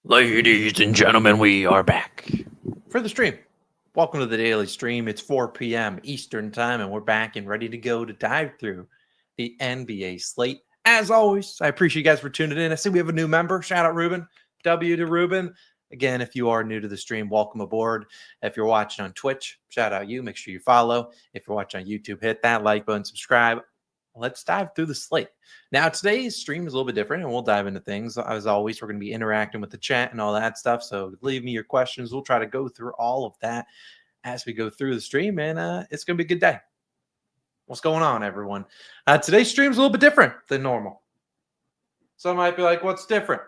Ladies and gentlemen, we are back for the stream. Welcome to the daily stream. It's 4 p.m. Eastern time, and we're back and ready to go to dive through the NBA slate. As always, I appreciate you guys for tuning in. I see we have a new member. Shout out Ruben. W to Ruben. Again, if you are new to the stream, welcome aboard. If you're watching on Twitch, shout out you. Make sure you follow. If you're watching on YouTube, hit that like button, subscribe. Let's dive through the slate. Now, today's stream is a little bit different, and we'll dive into things. As always, we're going to be interacting with the chat and all that stuff, so leave me your questions. We'll try to go through all of that as we go through the stream, and it's going to be a good day. What's going on, everyone? Today's stream is a little bit different than normal. Some might be like, what's different?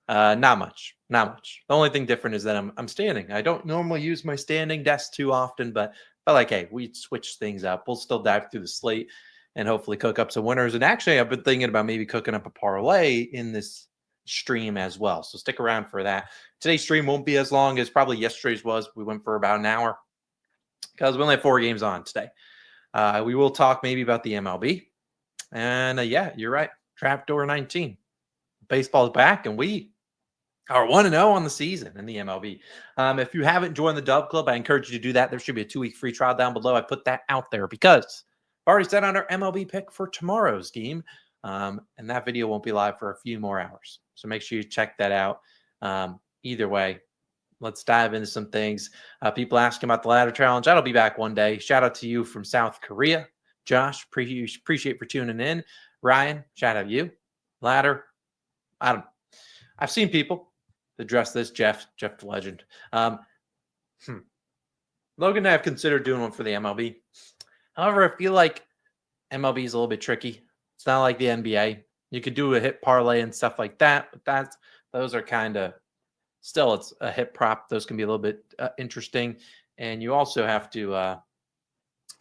Not much. Not much. The only thing different is that I'm standing. I don't normally use my standing desk too often, but like, hey, we switch things up. We'll still dive through the slate and hopefully cook up some winners. And actually, I've been thinking about maybe cooking up a parlay in this stream as well. So stick around for that. Today's stream won't be as long as probably yesterday's was. We went for about an hour because we only have 4 games on today. We will talk maybe about the MLB. And yeah, you're right. Trapdoor 19. Baseball's back, and we are 1-0 on the season in the MLB. If you haven't joined the DubClub, I encourage you to do that. There should be a 2-week free trial down below. I put that out there because I've already set on our MLB pick for tomorrow's game, and that video won't be live for a few more hours. So make sure you check that out. Either way, let's dive into some things. People asking about the ladder challenge. That'll be back one day. Shout out to you from South Korea. Josh, appreciate for tuning in. Ryan, shout out to you. Ladder, I've seen people address this. Jeff the legend. Logan and I have considered doing one for the MLB. However, I feel like MLB is a little bit tricky. It's not like the NBA. You could do a hit parlay and stuff like that, but those are kind of still, it's a hit prop. Those can be a little bit interesting. And you also have to, I've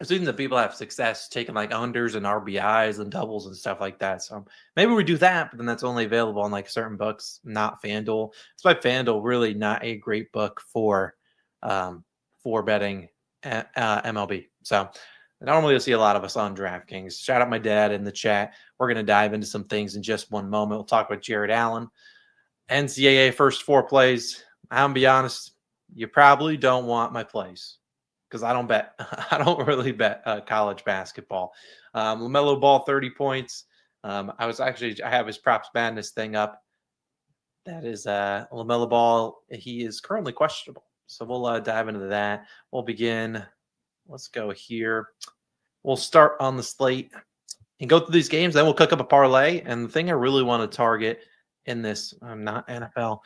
seen that people have success taking like unders and RBIs and doubles and stuff like that. So maybe we do that, but then that's only available on like certain books, not FanDuel. That's why FanDuel really not a great book for betting MLB. So normally you'll see a lot of us on DraftKings. Shout out my dad in the chat. We're going to dive into some things in just one moment. We'll talk about Jared Allen. NCAA first 4 plays. I'm going to be honest, you probably don't want my plays because I don't bet. I don't really bet college basketball. LaMelo Ball, 30 points. I have his PropsMadness thing up. That is LaMelo Ball. He is currently questionable. So we'll dive into that. We'll begin. Let's go here. We'll start on the slate and go through these games. Then we'll cook up a parlay. And the thing I really want to target in this, I'm not NFL.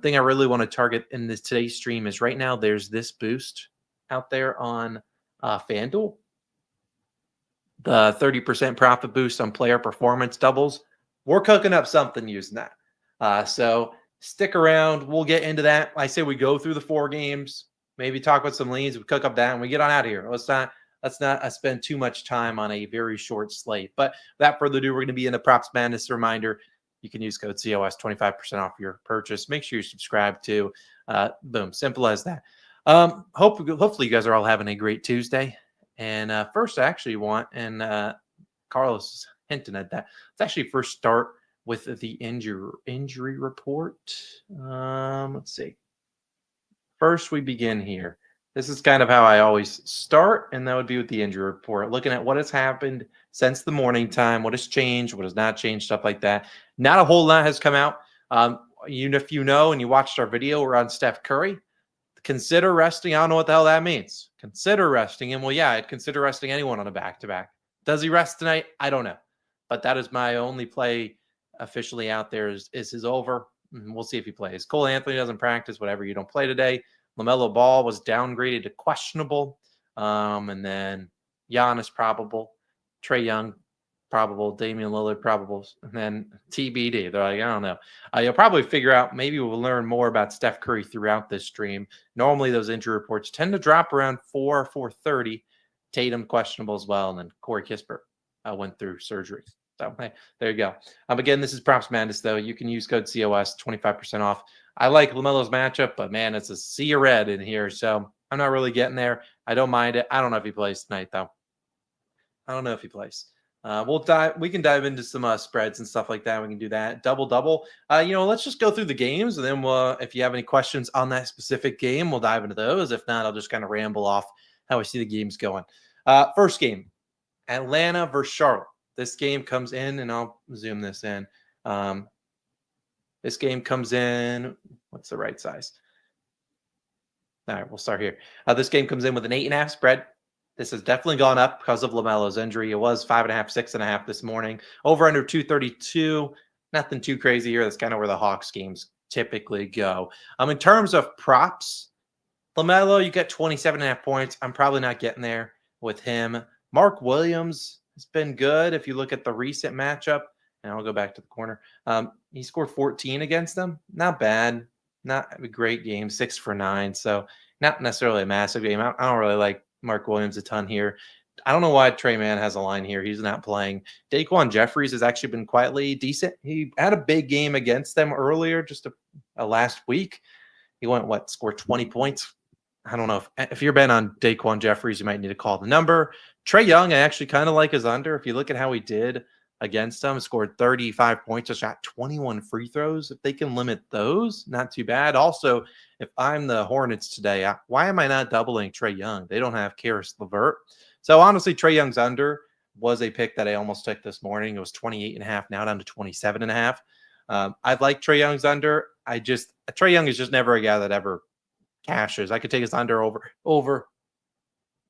Thing I really want to target in this today's stream is right now there's this boost out there on FanDuel. The 30% profit boost on player performance doubles. We're cooking up something using that. So stick around. We'll get into that. I say we go through the 4 games. Maybe talk about some leads. We cook up that and we get on out of here. Let's not spend too much time on a very short slate. But without further ado, we're going to be in the PropsMadness reminder. You can use code COS 25% off your purchase. Make sure you subscribe to. Boom, simple as that. Hopefully you guys are all having a great Tuesday. And first, I actually want, and Carlos is hinting at that. Let's actually first start with the injury report. Let's see. First, we begin here. This is kind of how I always start, and that would be with the injury report, looking at what has happened since the morning time, what has changed, what has not changed, stuff like that. Not a whole lot has come out. If you know and you watched our video, we're on Steph Curry. Consider resting. I don't know what the hell that means. Consider resting him. Well, yeah, I'd consider resting anyone on a back-to-back. Does he rest tonight? I don't know. But that is my only play officially out there is his over. We'll see if he plays. Cole Anthony doesn't practice, whatever. You don't play today. LaMelo Ball was downgraded to questionable. And then Giannis probable. Trae Young probable. Damian Lillard probable. And then TBD. They're like, I don't know. You'll probably figure out, maybe we'll learn more about Steph Curry throughout this stream. Normally those injury reports tend to drop around 4:30. Tatum questionable as well. And then Corey Kispert went through surgery. So, hey, there you go. Again, this is PropsMadness, though. You can use code COS, 25% off. I like LaMelo's matchup, but, man, it's a sea of red in here, so I'm not really getting there. I don't mind it. I don't know if he plays tonight, though. I don't know if he plays. We can dive into some spreads and stuff like that. We can do that. Double. Let's just go through the games, and then if you have any questions on that specific game, we'll dive into those. If not, I'll just kind of ramble off how I see the games going. First game, Atlanta versus Charlotte. This game comes in, and I'll zoom this in. This game comes in. What's the right size? All right, we'll start here. This game comes in with an 8.5 spread. This has definitely gone up because of LaMelo's injury. It was 5.5, 6.5 this morning. Over under 232. Nothing too crazy here. That's kind of where the Hawks games typically go. In terms of props, LaMelo, you get 27.5 points. I'm probably not getting there with him. Mark Williams has been good. If you look at the recent matchup, and I'll go back to the corner. He scored 14 against them. Not bad. Not a great game. 6 for 9. So not necessarily a massive game. I don't really like Mark Williams a ton here. I don't know why Trey Mann has a line here. He's not playing. Daquan Jeffries has actually been quietly decent. He had a big game against them earlier, just a last week. He went, scored 20 points. I don't know. If you're betting on Daquan Jeffries, you might need to call the number. Trey Young, I actually kind of like his under. If you look at how he did against them, scored 35 points, just shot 21 free throws. If they can limit those, not too bad. Also, if I'm the Hornets today, why am I not doubling Trey Young? They don't have Karis LeVert. So honestly, Trey Young's under was a pick that I almost took this morning. It was 28.5, now down to 27.5. I like Trey Young's under. Trey Young is just never a guy that ever cashes. I could take his under over.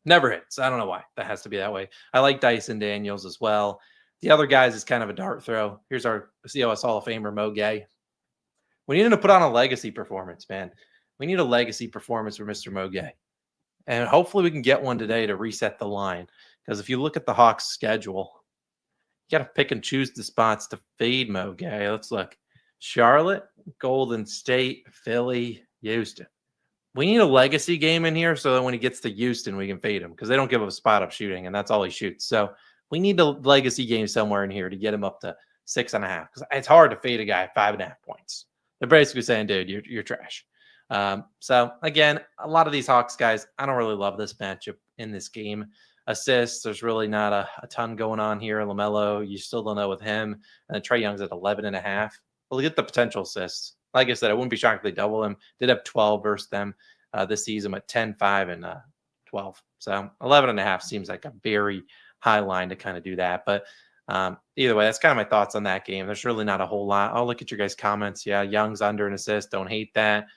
Never hits. I don't know why. That has to be that way. I like Dyson Daniels as well. The other guys is kind of a dart throw. Here's our COS Hall of Famer, Mo Gay. We need to put on a legacy performance, man. We need a legacy performance for Mr. Mo Gay. And hopefully we can get one today to reset the line. Because if you look at the Hawks schedule, you got to pick and choose the spots to fade Mo Gay. Let's look. Charlotte, Golden State, Philly, Houston. We need a legacy game in here so that when he gets to Houston, we can fade him. Because they don't give up a spot up shooting, and that's all he shoots. So we need a legacy game somewhere in here to get him up to 6.5. Because it's hard to fade a guy at 5.5 points. They're basically saying, dude, you're trash. So again, a lot of these Hawks guys, I don't really love this matchup in this game. Assists, there's really not a ton going on here. LaMelo, you still don't know with him. And Trey Young's at 11.5. We'll get the potential assists. Like I said, I wouldn't be shocked if they double him. Did have 12 versus them this season at 10, 5, and 12. So 11.5 seems like a very high line to kind of do that. But either way, that's kind of my thoughts on that game. There's really not a whole lot. I'll look at your guys' comments. Yeah, Young's under an assist. Don't hate that.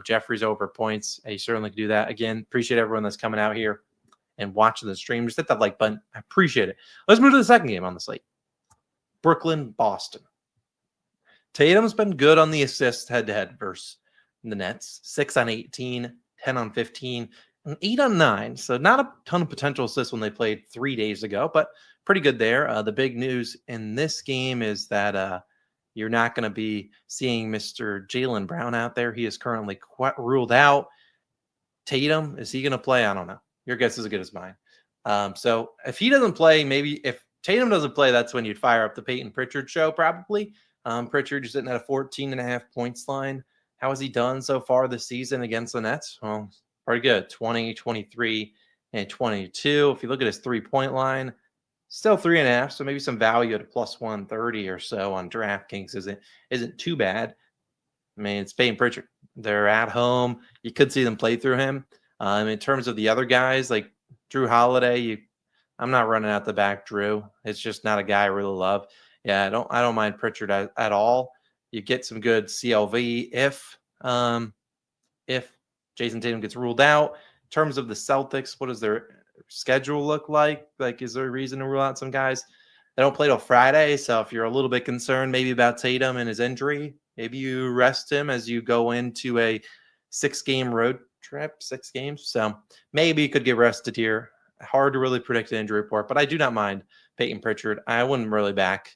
Jeffrey's over points. You certainly can do that. Again, appreciate everyone that's coming out here and watching the stream. Just hit that like button. I appreciate it. Let's move to the second game on the slate. Brooklyn, Boston. Tatum's been good on the assists head-to-head versus the Nets. 6 on 18, 10 on 15, and 8 on 9. So not a ton of potential assists when they played 3 days ago, but pretty good there. The big news in this game is that you're not going to be seeing Mr. Jaylen Brown out there. He is currently ruled out. Tatum, is he going to play? I don't know. Your guess is as good as mine. So if he doesn't play, maybe if Tatum doesn't play, that's when you'd fire up the Peyton Pritchard show probably. Pritchard is sitting at a 14.5 points line. How has he done so far this season against the Nets? Well, pretty good. 20, 23, and 22. If you look at his 3-point line, still 3.5. So maybe some value at a plus 130 or so on DraftKings isn't too bad. I mean, it's Peyton Pritchard. They're at home. You could see them play through him. In terms of the other guys, like Drew Holiday, I'm not running out the back Drew. It's just not a guy I really love. Yeah, I don't mind Pritchard at all. You get some good CLV if Jason Tatum gets ruled out. In terms of the Celtics, what does their schedule look like? Like, is there a reason to rule out some guys? They don't play till Friday, so if you're a little bit concerned maybe about Tatum and his injury, maybe you rest him as you go into a 6-game road trip, 6 games. So maybe you could get rested here. Hard to really predict an injury report, but I do not mind Peyton Pritchard. I wouldn't really back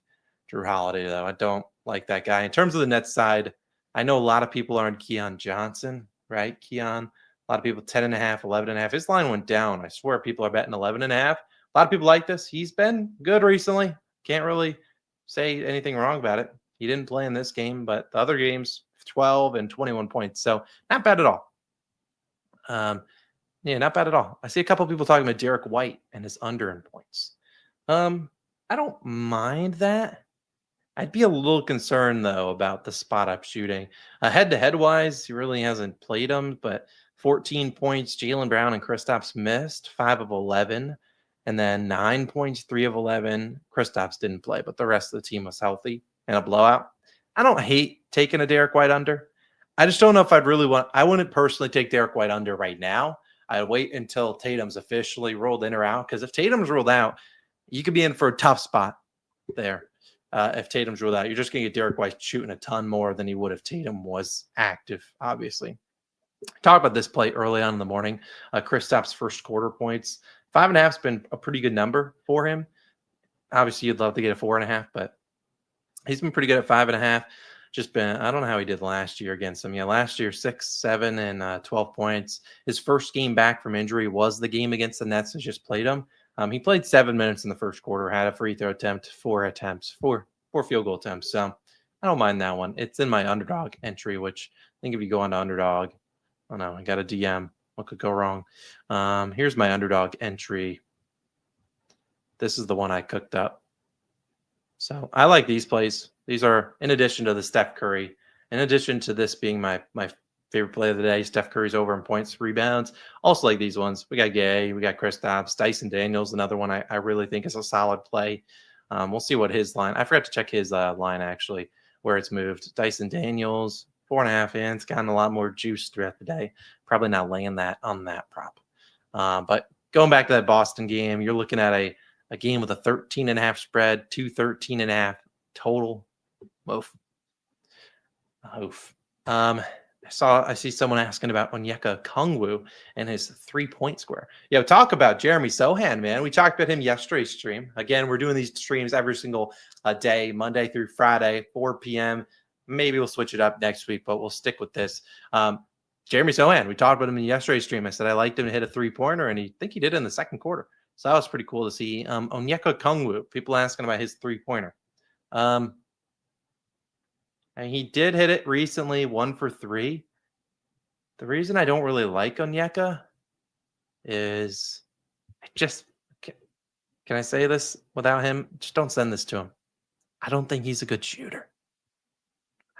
Drew Holiday, though. I don't like that guy. In terms of the Nets side, I know a lot of people are on Keon Johnson, right? Keon, a lot of people 10.5, 11.5. His line went down. I swear people are betting 11.5. A lot of people like this. He's been good recently. Can't really say anything wrong about it. He didn't play in this game, but the other games, 12 and 21 points. So not bad at all. Yeah, not bad at all. I see a couple of people talking about Derek White and his under in points. I don't mind that. I'd be a little concerned though about the spot up shooting. Head-to-head wise, he really hasn't played him, but 14 points. Jaylen Brown and Kristaps missed 5 of 11, and then 9 points, 3 of 11. Kristaps didn't play, but the rest of the team was healthy and a blowout. I don't hate taking a Derek White under. I just don't know if I'd really want. I wouldn't personally take Derek White under right now. I'd wait until Tatum's officially rolled in or out, because if Tatum's ruled out, you could be in for a tough spot there. If Tatum's ruled out, you're just going to get Derek White shooting a ton more than he would if Tatum was active, obviously. Talk about this play early on in the morning. Kristaps' first quarter points. 5.5 has been a pretty good number for him. Obviously, you'd love to get a 4.5, but he's been pretty good at 5.5. Just been, I don't know how he did last year against them. Yeah, last year, 6, 7, and 12 points. His first game back from injury was the game against the Nets. Just played him. He played 7 minutes in the first quarter, had a free throw attempt, 4 attempts, four field goal attempts. So I don't mind that one. It's in my Underdog entry, which I think if you go on to Underdog, oh no, I got a DM. What could go wrong? Here's my Underdog entry. This is the one I cooked up. So I like these plays. These are in addition to the Steph Curry, in addition to this being my favorite play of the day. Steph Curry's over in points, rebounds. Also like these ones. We got Gay, we got Kristaps, Dyson Daniels, another one I really think is a solid play. We'll see what his line. I forgot to check his line actually, where it's moved. Dyson Daniels, 4.5 in. It's gotten a lot more juice throughout the day. Probably not laying that on that prop. But going back to that Boston game, you're looking at a game with a 13.5 spread, 213.5 total. Oof. I see someone asking about Onyeka Okongwu and his 3-point square. Yeah, talk about Jeremy Sohan, man. We talked about him yesterday's stream. Again, we're doing these streams every single day, Monday through Friday, 4 p.m. Maybe we'll switch it up next week, but we'll stick with this. Jeremy Sohan, we talked about him in yesterday's stream. I said I liked him to hit a 3-pointer, and I think he did in the second quarter. So that was pretty cool to see. Onyeka Okongwu, people asking about his 3-pointer. And he did hit it recently, 1 for 3. The reason I don't really like Onyeka is can I say this without him? Just don't send this to him. I don't think he's a good shooter.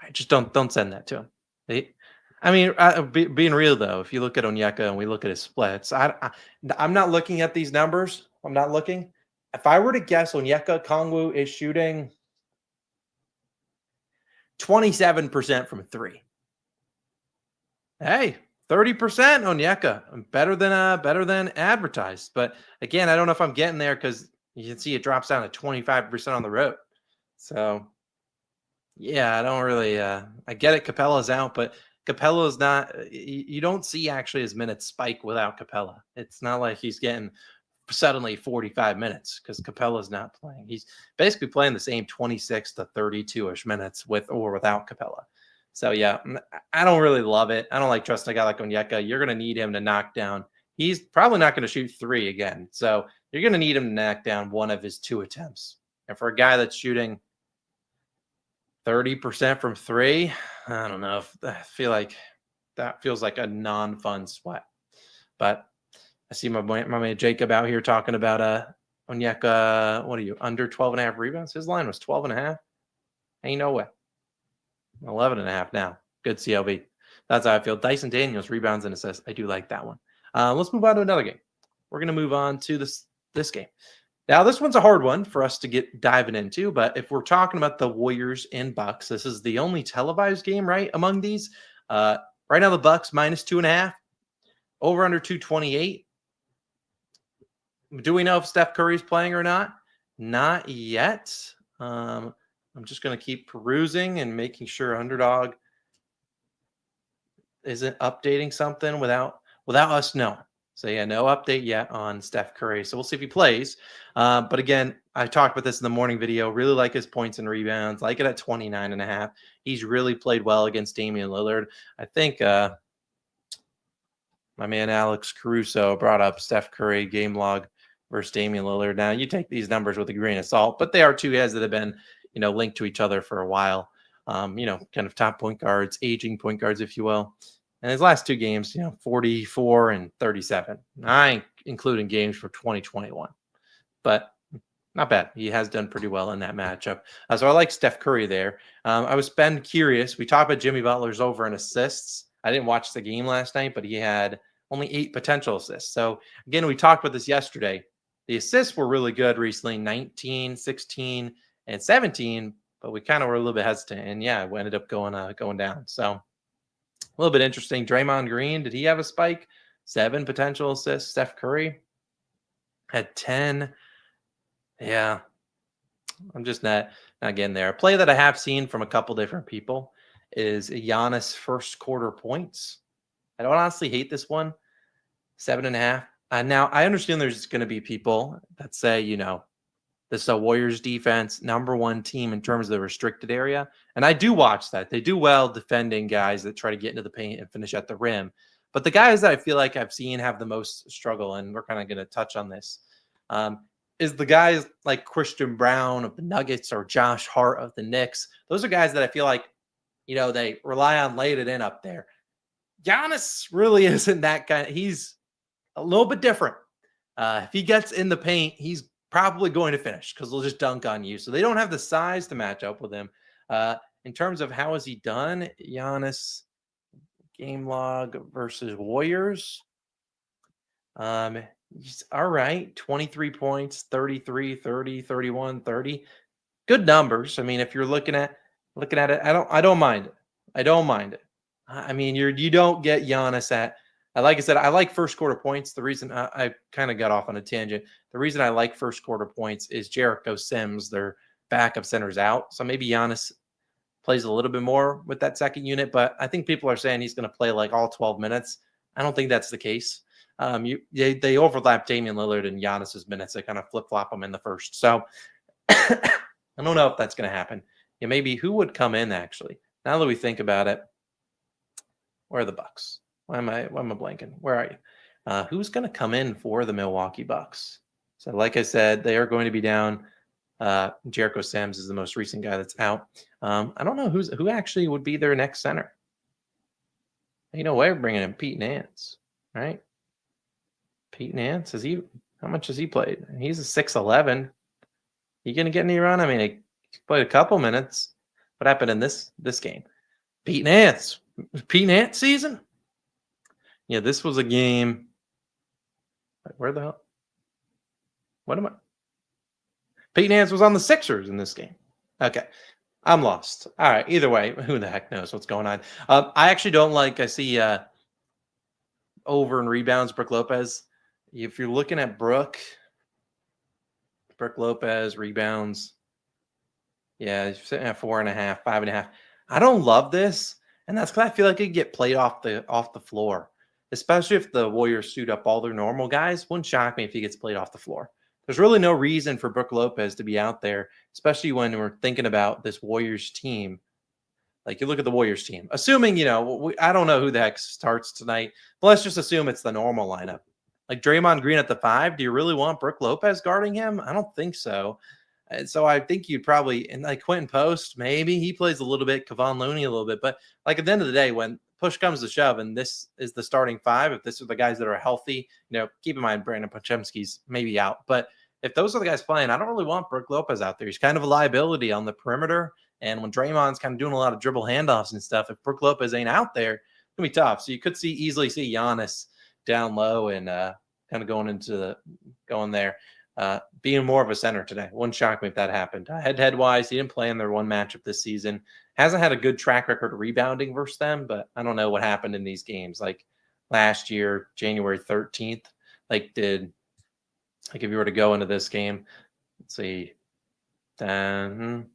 I just don't send that to him. Being real though, if you look at Onyeka and we look at his splits, I'm not looking at these numbers. I'm not looking. If I were to guess, Onyeka Okongwu is shooting 27% from 3. Hey, 30% Onyeka, better than advertised. But again, I don't know if I'm getting there because you can see it drops down to 25% on the road. So yeah, I don't really. I get it. Capella's out, but Capella's not. You don't see actually his minutes spike without Capella. It's not like he's getting suddenly 45 minutes because Capella's not playing. He's basically playing the same 26 to 32-ish minutes with or without Capella. So yeah, I don't really love it. I don't like trusting a guy like Onyeka. You're going to need him to knock down. He's probably not going to shoot 3 again. So you're going to need him to knock down one of his 2 attempts. And for a guy that's shooting 30% from 3, I don't know. I feel like that feels like a non-fun sweat. But I see my man Jacob out here talking about Onyeka. What are you, under 12.5 rebounds? His line was 12.5. Ain't no way. 11.5 now. Good CLB. That's how I feel. Dyson Daniels, rebounds and assists. I do like that one. Let's move on to another game. We're going to move on to this game. Now, this one's a hard one for us to get diving into, but if we're talking about the Warriors and Bucks, this is the only televised game, right, among these. Right now, the Bucks -2.5, over under 228. Do we know if Steph Curry's playing or not? Not yet. I'm just going to keep perusing and making sure Underdog isn't updating something without us knowing. So yeah, no update yet on Steph Curry. So we'll see if he plays. But again, I talked about this in the morning video. Really like his points and rebounds. Like it at 29.5. He's really played well against Damian Lillard. I think my man Alex Caruso brought up Steph Curry game log versus Damian Lillard. Now you take these numbers with a grain of salt, but they are 2 guys that have been, linked to each other for a while. Kind of top point guards, aging point guards, if you will. And his last 2 games, 44 and 37. I ain't including games for 2021. But Not bad. He has done pretty well in that matchup. So I like Steph Curry there. I was been curious. We talked about Jimmy Butler's over in assists. I didn't watch the game last night, but he had only 8 potential assists. So again, we talked about this yesterday. The assists were really good recently, 19, 16, and 17, but we kind of were a little bit hesitant. And yeah, we ended up going down. So a little bit interesting. Draymond Green, did he have a spike? 7 potential assists. Steph Curry had 10. Yeah, I'm just not getting there. A play that I have seen from a couple different people is Giannis first quarter points. I don't honestly hate this one, 7.5. Now I understand there's going to be people that say, this is a Warriors defense, number 1 team in terms of the restricted area. And I do watch that. They do well defending guys that try to get into the paint and finish at the rim. But the guys that I feel like I've seen have the most struggle, and we're kind of going to touch on this, is the guys like Christian Brown of the Nuggets or Josh Hart of the Knicks. Those are guys that I feel like, they rely on laying it in up there. Giannis really isn't that guy. He's a little bit different. If he gets in the paint, he's probably going to finish because they'll just dunk on you. So they don't have the size to match up with him. In terms of how has he done, Giannis game log versus Warriors. He's all right. 23 points, 33, 30, 31, 30. Good numbers. I mean, if you're looking at it, I don't mind it. I don't mind it. I mean, you don't get Giannis at, like I said, I like first quarter points. The reason I kind of got off on a tangent. The reason I like first quarter points is Jericho Sims, their backup center's out. So maybe Giannis plays a little bit more with that second unit, but I think people are saying he's going to play like all 12 minutes. I don't think that's the case. They overlap Damian Lillard and Giannis's minutes. They kind of flip-flop them in the first. So I don't know if that's going to happen. Yeah, maybe who would come in actually? Now that we think about it, where are the Bucks? Why am I blanking? Where are you? Who's going to come in for the Milwaukee Bucks? So like I said, they are going to be down. Jericho Sims is the most recent guy that's out. I don't know who actually would be their next center. We're bringing in Pete Nance, right? Pete Nance, how much has he played? He's a 6'11". You gonna get any run? I mean, he played a couple minutes. What happened in this game? Pete Nance season? Yeah, this was a game. Where the hell? What am I? Pete Nance was on the Sixers in this game. Okay. I'm lost. All right. Either way, who the heck knows what's going on? I actually don't like, I see over in rebounds, Brook Lopez. If you're looking at Brook Lopez rebounds, yeah, he's sitting at 4.5, 5.5. I don't love this, and that's because I feel like it could get played off the floor, especially if the Warriors suit up all their normal guys. Wouldn't shock me if he gets played off the floor. There's really no reason for Brook Lopez to be out there, especially when we're thinking about this Warriors team. Like, you look at the Warriors team, assuming, I don't know who the heck starts tonight, but let's just assume it's the normal lineup. Like Draymond Green at the 5, do you really want Brook Lopez guarding him? I don't think so. And so I think you'd probably, and like Quentin Post, maybe he plays a little bit, Kevon Looney a little bit, but like at the end of the day, when push comes to shove and this is the starting 5, if this are the guys that are healthy, keep in mind Brandon Podziemski's maybe out, but if those are the guys playing, I don't really want Brook Lopez out there. He's kind of a liability on the perimeter. And when Draymond's kind of doing a lot of dribble handoffs and stuff, if Brook Lopez ain't out there, it's going to be tough. So you could easily see Giannis down low and kind of going there, being more of a center today. Wouldn't shock me if that happened. Head-to-head wise, he didn't play in their one matchup this season. Hasn't had a good track record of rebounding versus them, but I don't know what happened in these games. Like last year, January 13th, if you were to go into this game, let's see, then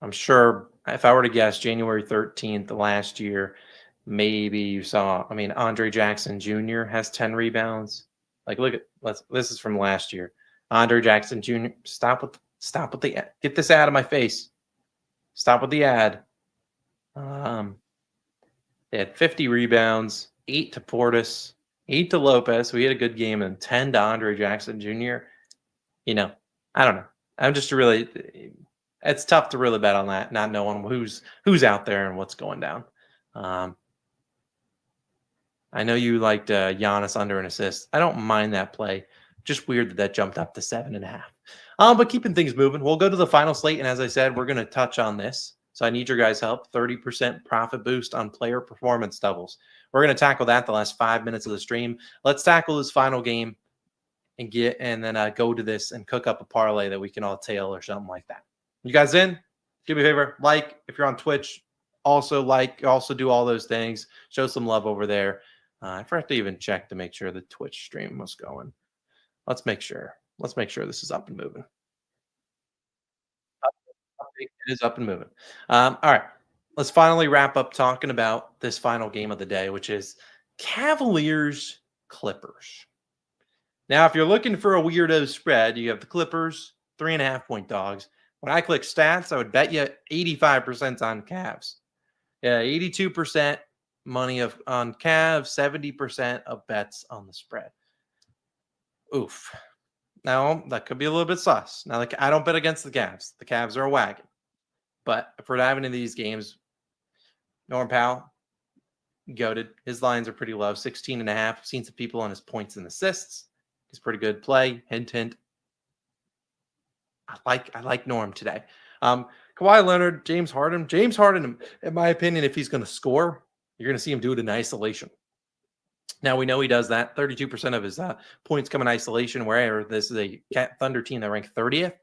I'm sure if I were to guess January 13th last year, maybe you saw, Andre Jackson Jr. has 10 rebounds. This is from last year. Andre Jackson Jr. Stop with the ad. Get this out of my face. Stop with the ad. They had 50 rebounds, 8 to Portis, 8 to Lopez. So he had a good game, and 10 to Andre Jackson Jr. I don't know. I'm just it's tough to really bet on that, not knowing who's out there and what's going down. I know you liked Giannis under an assist. I don't mind that play. Just weird that that jumped up to 7.5. But keeping things moving, we'll go to the final slate. And as I said, we're going to touch on this. So I need your guys' help. 30% profit boost on player performance doubles. We're going to tackle that the last 5 minutes of the stream. Let's tackle this final game and then go to this and cook up a parlay that we can all tail or something like that. You guys in? Do me a favor. Like if you're on Twitch. Also do all those things. Show some love over there. I forgot to even check to make sure the Twitch stream was going. Let's make sure. Let's make sure this is up and moving. It is up and moving. All right. Let's finally wrap up talking about this final game of the day, which is Cavaliers Clippers. Now, if you're looking for a weirdo spread, you have the Clippers, 3.5-point dogs. When I click stats, I would bet you 85% on Cavs. Yeah, 82% money on Cavs, 70% of bets on the spread. Oof. Now, that could be a little bit sus. Now, like, I don't bet against the Cavs. The Cavs are a wagon. But if we're diving into these games, Norm Powell, goated. His lines are pretty low, 16.5. I've seen some people on his points and assists. He's pretty good play. Hint, hint. I like Norm today. Kawhi Leonard, James Harden. James Harden, in my opinion, if he's going to score, you're going to see him do it in isolation. Now, we know he does that. 32% of his points come in isolation, where this is a Thunder team that ranked 30th.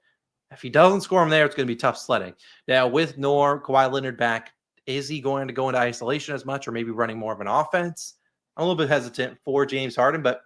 If he doesn't score him there, it's going to be tough sledding. Now, with Norm, Kawhi Leonard back, is he going to go into isolation as much or maybe running more of an offense? I'm a little bit hesitant for James Harden, but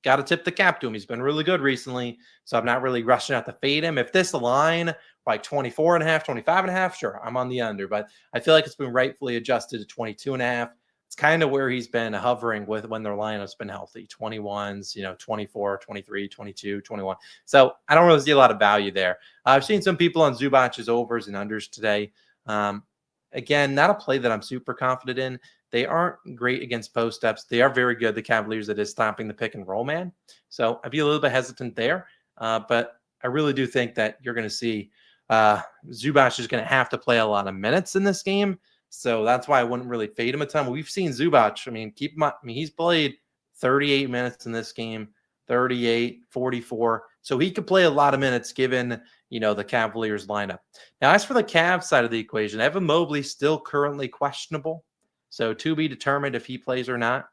got to tip the cap to him. He's been really good recently, so I'm not really rushing out to fade him. If this line like 24.5, 25.5, sure, I'm on the under, but I feel like it's been rightfully adjusted to 22.5. It's kind of where he's been hovering with when their lineup's been healthy. 21s, 24, 23, 22, 21. So I don't really see a lot of value there. I've seen some people on Zubac's overs and unders today. Again, not a play that I'm super confident in. They aren't great against post ups. They are very good, the Cavaliers, that is stopping the pick and roll man. So I'd be a little bit hesitant there. But I really do think that you're going to see Zubac is going to have to play a lot of minutes in this game. So that's why I wouldn't really fade him a ton. We've seen Zubac. I mean, keep him up. I mean, he's played 38 minutes in this game, 38, 44. So he could play a lot of minutes given, the Cavaliers lineup. Now, as for the Cavs side of the equation, Evan Mobley still currently questionable. So to be determined if he plays or not.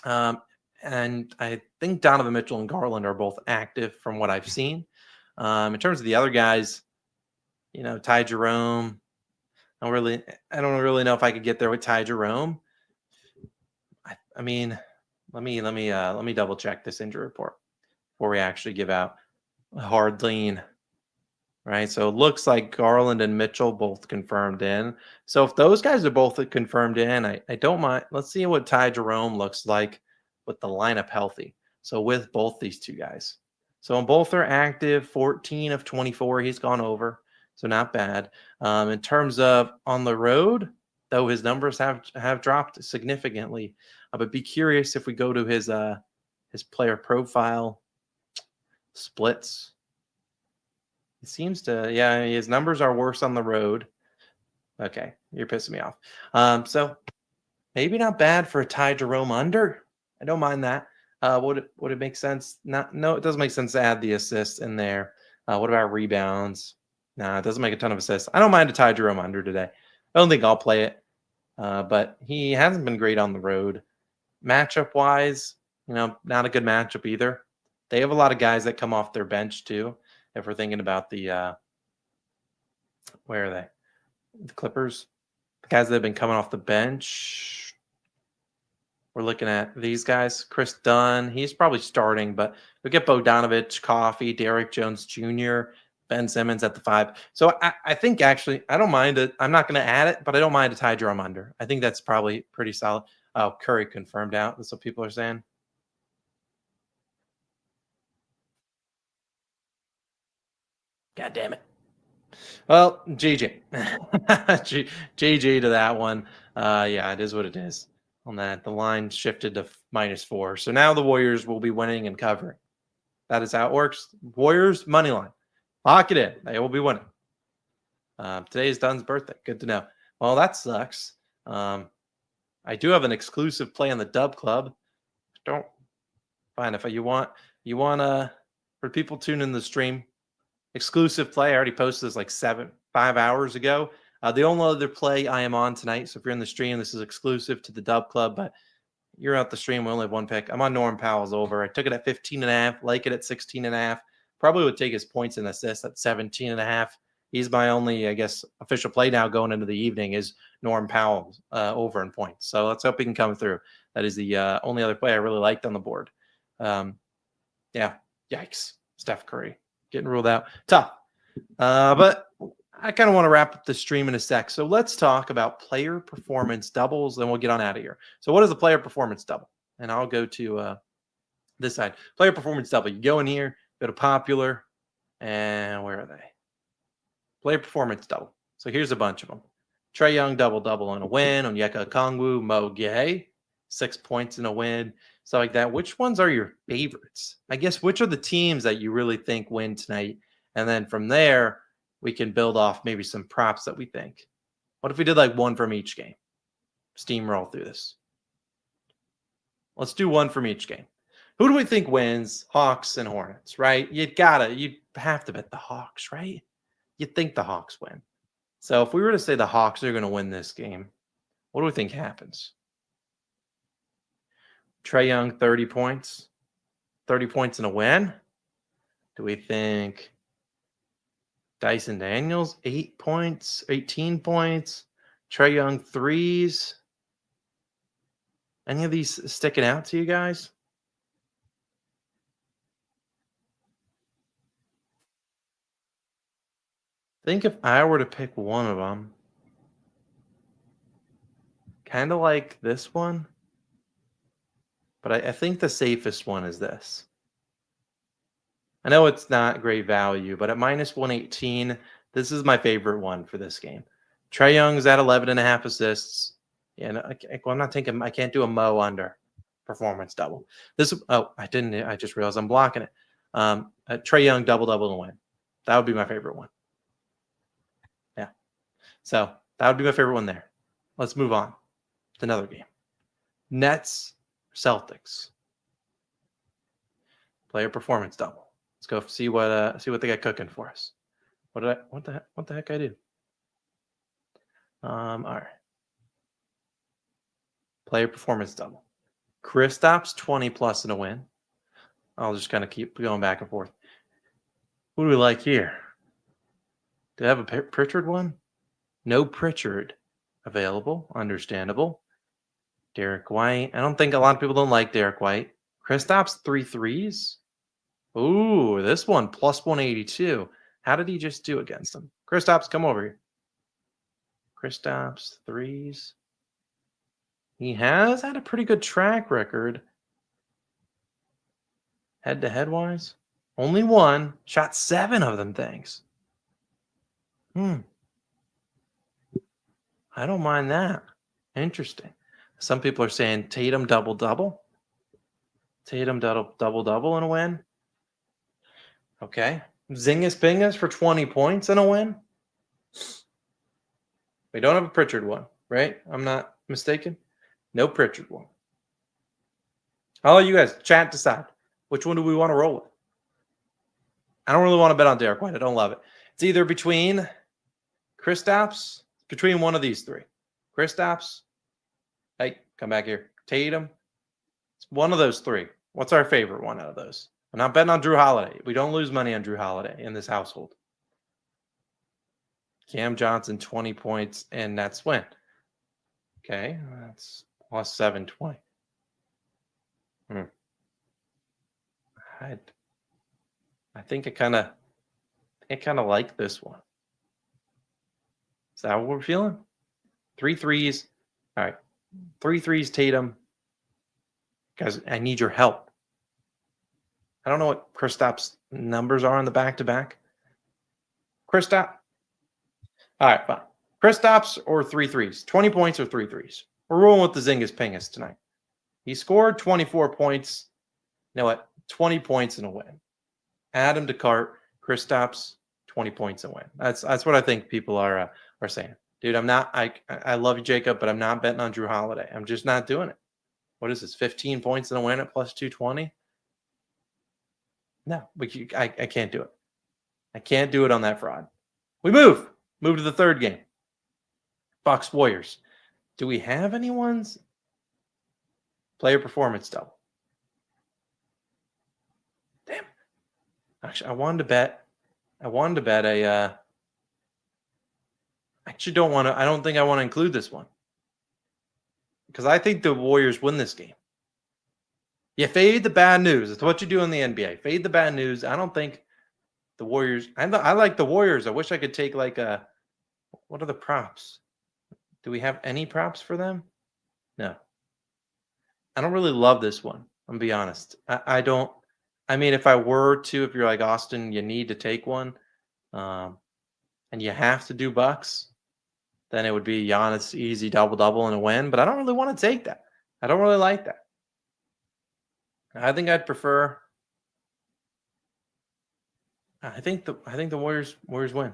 And I think Donovan Mitchell and Garland are both active from what I've seen. In terms of the other guys, Ty Jerome. I don't really know if I could get there with Ty Jerome. I mean, let me double check this injury report before we actually give out a hard lean. Right. So it looks like Garland and Mitchell both confirmed in. So if those guys are both confirmed in, I don't mind. Let's see what Ty Jerome looks like with the lineup healthy. So with both these two guys. So both are active, 14 of 24. He's gone over. So not bad. In terms of on the road, though, his numbers have dropped significantly. But be curious if we go to his player profile splits. It seems to, his numbers are worse on the road. Okay, you're pissing me off. So maybe not bad for a Ty Jerome under. I don't mind that. Would it make sense? No, it doesn't make sense to add the assists in there. What about rebounds? Nah, it doesn't make a ton of assists. I don't mind a Ty Jerome under today. I don't think I'll play it. But he hasn't been great on the road. Matchup wise, not a good matchup either. They have a lot of guys that come off their bench too. If we're thinking about the where are they? The Clippers. The guys that have been coming off the bench. We're looking at these guys. Chris Dunn. He's probably starting, but we get Bogdanovich, Coffee, Derrick Jones Jr., Ben Simmons at the 5. So I think actually I don't mind it. I'm not going to add it, but I don't mind a Ty Jerome under. I think that's probably pretty solid. Oh, Curry confirmed out. That's what people are saying. God damn it. Well, JJ. JJ to that one. It is what it is. On that, the line shifted to -4. So now the Warriors will be winning and covering. That is how it works. Warriors money line. Lock it in. They will be winning. Today is Dunn's birthday. Good to know. Well, that sucks. I do have an exclusive play on the DubClub. Don't find if you want. You want to, for people tuning in the stream, exclusive play. I already posted this like 5 hours ago. The only other play I am on tonight. So if you're in the stream, this is exclusive to the DubClub, but you're out the stream. We only have one pick. I'm on Norm Powell's over. I took it at 15.5, like it at 16.5. Probably would take his points and assists at 17.5. He's my only, I guess, official play now going into the evening is Norm Powell over in points. So let's hope he can come through. That is the only other play I really liked on the board. Yeah, yikes. Steph Curry getting ruled out. Tough. But I kind of want to wrap up the stream in a sec. So let's talk about player performance doubles, and we'll get on out of here. So what is a player performance double? And I'll go to this side. Player performance double. You go in here, go to popular, and where are they? Player performance double. So here's a bunch of them. Trae Young double-double in a win. Onyeka Okongwu, Mo Gay, 6 points in a win. Stuff like that. Which ones are your favorites? I guess which are the teams that you really think win tonight? And then from there, we can build off maybe some props that we think. What if we did like one from each game? Steamroll through this. Let's do one from each game. Who do we think wins? Hawks and Hornets, right? You'd have to bet the Hawks, right? You'd think the Hawks win. So if we were to say the Hawks are going to win this game, what do we think happens? Trae Young, 30 points. 30 points in a win. Do we think Dyson Daniels, 8 points, 18 points? Trae Young, threes. Any of these sticking out to you guys? I think if I were to pick one of them, kind of like this one, but I think the safest one is this. I know it's not great value, but at minus 118, this is my favorite one for this game. Trae Young's at 11.5 assists. And I'm not taking, I can't do a Mo under performance double. I just realized I'm blocking it. Trae Young double-double and win. That would be my favorite one. Yeah. So that would be my favorite one there. Let's move on to another game. Nets, Celtics. Player performance double. Let's go see what they got cooking for us. What the heck I do? All right. Player performance double. Kristaps 20 plus in a win. I'll just kind of keep going back and forth. Who do we like here? Do I have a Pritchard one? No Pritchard available. Understandable. Derek White. I don't think a lot of people don't like Derek White. Kristaps 3 threes. Ooh, this one plus 182. How did he just do against them? Kristaps, come over here. Kristaps threes. He has had a pretty good track record. Head-to-head wise. Only one. Shot 7 of them things. I don't mind that. Interesting. Some people are saying Tatum double-double. Tatum double-double in a win. Okay. Zingas Pingas for 20 points in a win. We don't have a Pritchard one, right? I'm not mistaken. No Pritchard one. I'll let you guys chat decide. Which one do we want to roll with? I don't really want to bet on Derek White. I don't love it. It's either between Kristaps, between one of these three. Kristaps, hey, come back here. Tatum. It's one of those three. What's our favorite one out of those? I'm not betting on Drew Holiday. We don't lose money on Drew Holiday in this household. Cam Johnson, 20 points, and Nets win. Okay, that's plus 720. I think I kind of like this one. Is that what we're feeling? 3 threes. All right. 3 threes, Tatum. Guys, I need your help. I don't know what Kristaps' numbers are on the back-to-back. Kristaps. All right, fine. Kristaps or 3 threes. 20 points or 3 threes. We're rolling with the Zingas Pingas tonight. He scored 24 points. You know what? 20 points in a win. Add him to cart. Kristaps, 20 points and win. That's what I think people are saying. Dude, I'm not. I love you, Jacob, but I'm not betting on Drew Holiday. I'm just not doing it. What is this? 15 points in a win at plus 220. No, I can't do it. I can't do it on that fraud. We move to the third game. Bucks Warriors. Do we have anyone's player performance double? Damn. Actually, I wanted to bet a I actually don't want to. I don't think I want to include this one because I think the Warriors win this game. Yeah, fade the bad news. It's what you do in the NBA. Fade the bad news. I don't think the Warriors. I like the Warriors. I wish I could take like a. What are the props? Do we have any props for them? No. I don't really love this one. I'm gonna be honest. I don't. I mean, if I were to, if you're like Austin, you need to take one, and you have to do Bucks, then it would be Giannis easy double and a win. But I don't really want to take that. I don't really like that. I think I'd prefer. I think the Warriors win.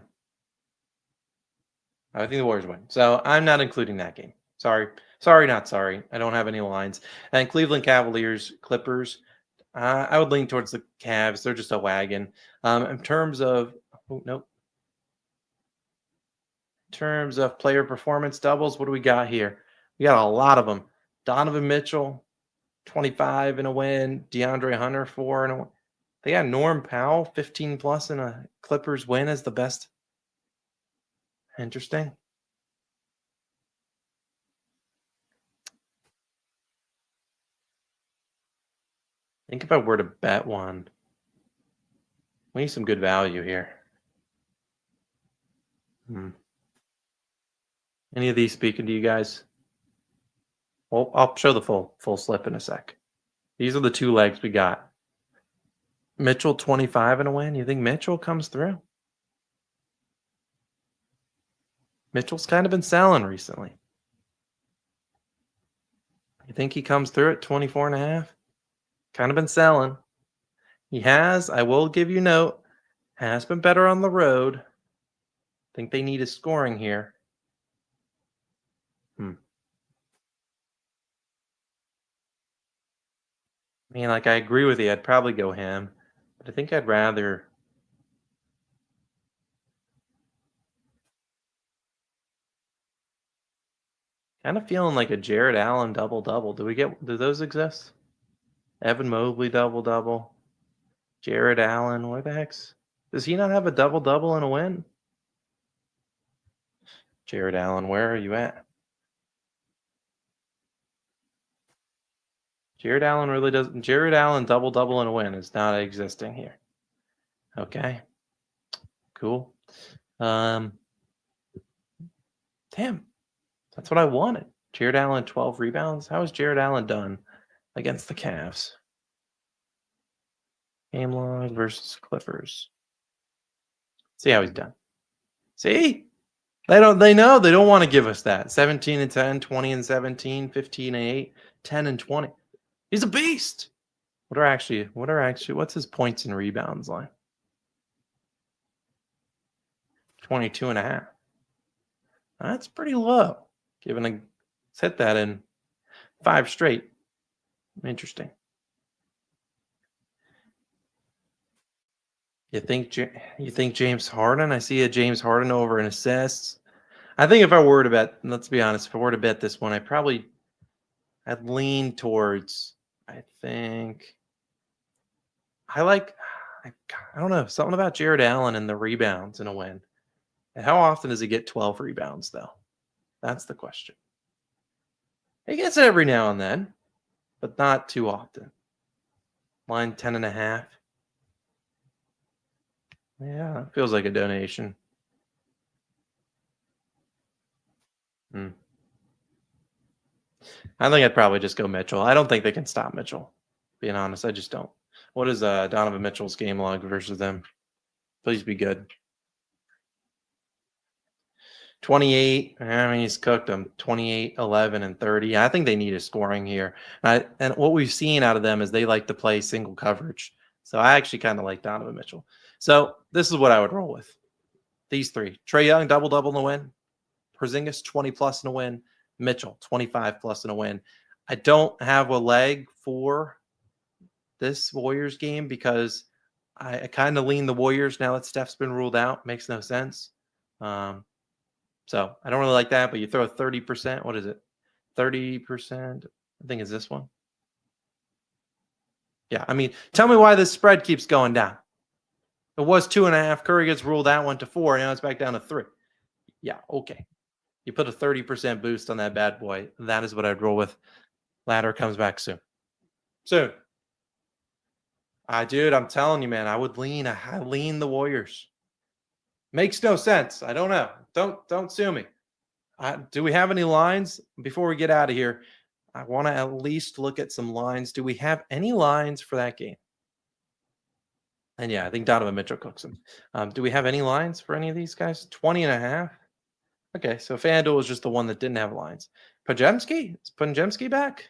I think the Warriors win. So I'm not including that game. Sorry, not sorry. I don't have any lines. And Cleveland Cavaliers, Clippers. I would lean towards the Cavs. They're just a wagon. In terms of player performance doubles, what do we got here? We got a lot of them. Donovan Mitchell, 25 in a win. DeAndre Hunter, 4 in a win. They got Norm Powell, 15 plus in a Clippers win as the best. Interesting. I think if I were to bet one, we need some good value here. Any of these speaking to you guys? Well, I'll show the full slip in a sec. These are the two legs we got. Mitchell 25 in a win. You think Mitchell comes through? Mitchell's kind of been selling recently. You think he comes through at 24 and a half? Kind of been selling. He has, I will give you note, has been better on the road. I think they need a scoring here. I mean, like, I agree with you. I'd probably go him. But I think I'd rather... Kind of feeling like a Jared Allen double-double. Do those exist? Evan Mobley double-double. Jared Allen, where the heck's... Does he not have a double-double and a win? Jared Allen, where are you at? Jared Allen really doesn't... Jared Allen double-double and a win is not existing here. Okay. Cool. Damn. That's what I wanted. Jared Allen, 12 rebounds. How has Jared Allen done against the Cavs? Game log versus Clippers. See how he's done. See? They know they don't want to give us that. 17 and 10, 20 and 17, 15 and 8, 10 and 20. He's a beast. What's his points and rebounds line? 22 and a half. That's pretty low. Given a hit that in 5 straight. Interesting. You think James Harden? I see a James Harden over in assists. I think if I were to bet, let's be honest, if I were to bet this one, I'd lean towards, I don't know, something about Jared Allen and the rebounds in a win. And how often does he get 12 rebounds, though? That's the question. He gets it every now and then, but not too often. Line 10 and a half. Yeah, it feels like a donation. I think I'd probably just go Mitchell. I don't think they can stop Mitchell. Being honest, I just don't. What is Donovan Mitchell's game log versus them? Please be good. 28. I mean, he's cooked them. 28, 11, and 30. I think they need a scoring here. And what we've seen out of them is they like to play single coverage. So I actually kind of like Donovan Mitchell. So this is what I would roll with. These three. Trae Young, double-double in a win. Porzingis, 20-plus in a win. Mitchell, 25-plus in a win. I don't have a leg for this Warriors game because I kind of lean the Warriors now that Steph's been ruled out. Makes no sense. So I don't really like that, but you throw 30%. What is it? 30%. I think it's this one. Yeah, I mean, tell me why this spread keeps going down. It was 2.5. Curry gets ruled out, went to 4. Now it's back down to 3. Yeah, okay. You put a 30% boost on that bad boy. That is what I'd roll with. Ladder comes back soon. Soon. Dude, I'm telling you, man, I lean the Warriors. Makes no sense. I don't know. Don't sue me. Do we have any lines before we get out of here? I want to at least look at some lines. Do we have any lines for that game? And yeah, I think Donovan Mitchell cooks them. Do we have any lines for any of these guys? 20.5. Okay, so FanDuel was just the one that didn't have lines. Pajemski? Is Pajemski back?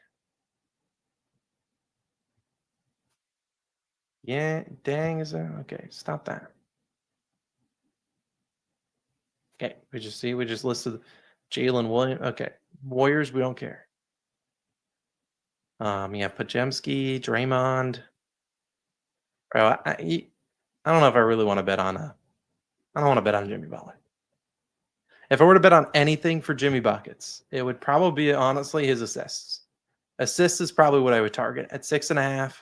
Yeah, dang, is that okay? Stop that. Okay, we just listed Jalen Williams. Okay, Warriors, we don't care. Yeah, Pajemski, Draymond. Bro, I don't know if I really want to bet on I don't want to bet on Jimmy Butler. If I were to bet on anything for Jimmy Buckets, it would probably be honestly his assists. Assists is probably what I would target at 6.5.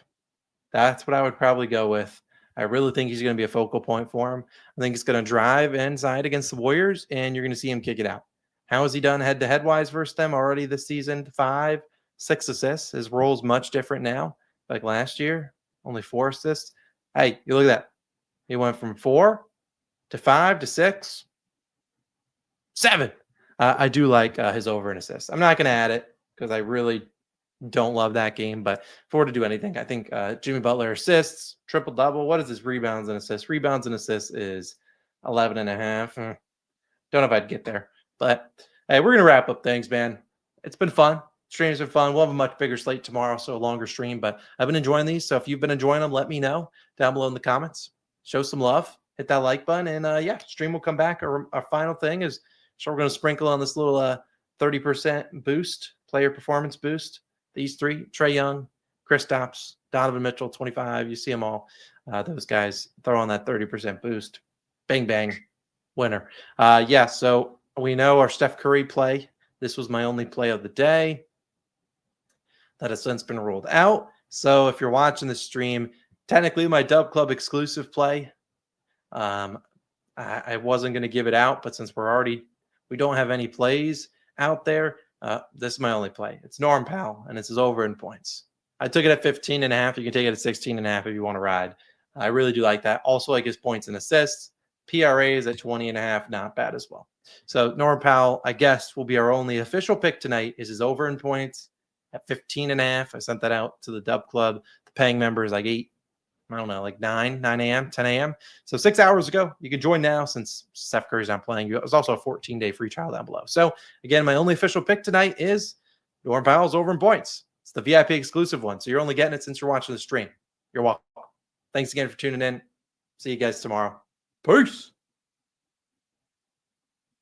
That's what I would probably go with. I really think he's going to be a focal point for him. I think he's going to drive inside against the Warriors, and you're going to see him kick it out. How has he done head-to-head wise versus them already this season? 5, 6 assists. His role's much different now. Like last year, only 4 assists. Hey, you look at that. He went from 4 to 5 to 6, 7. I do like his over and assists. I'm not going to add it because I really don't love that game, but if I were to do anything, I think Jimmy Butler assists, triple-double. What is his rebounds and assists? Rebounds and assists is 11.5. Don't know if I'd get there. But, hey, we're going to wrap up things, man. It's been fun. Streams are fun. We'll have a much bigger slate tomorrow, so a longer stream. But I've been enjoying these, so if you've been enjoying them, let me know down below in the comments. Show some love. Hit that like button, and, yeah, stream will come back. Our final thing is, so we're going to sprinkle on this little 30% boost, player performance boost. These 3, Trae Young, Kristaps, Donovan Mitchell, 25. You see them all. Those guys throw on that 30% boost. Bang, bang, winner. Yeah, so we know our Steph Curry play. This was my only play of the day. That has since been ruled out. So if you're watching the stream, technically my DubClub exclusive play, I wasn't going to give it out, but since we don't have any plays out there, this is my only play. It's Norm Powell, and this is over in points. I took it at 15.5. You can take it at 16.5 if you want to ride. I really do like that. Also, like his points and assists. PRA is at 20.5. Not bad as well. So Norm Powell, I guess, will be our only official pick tonight. Is his over in points at 15.5. I sent that out to the DubClub. The paying member is like 8. I don't know, like 9 a.m., 10 a.m. So 6 hours ago, you can join now since Steph Curry's not playing. There's also a 14-day free trial down below. So again, my only official pick tonight is Norm Powell's over in points. It's the VIP exclusive one. So you're only getting it since you're watching the stream. You're welcome. Thanks again for tuning in. See you guys tomorrow. Peace.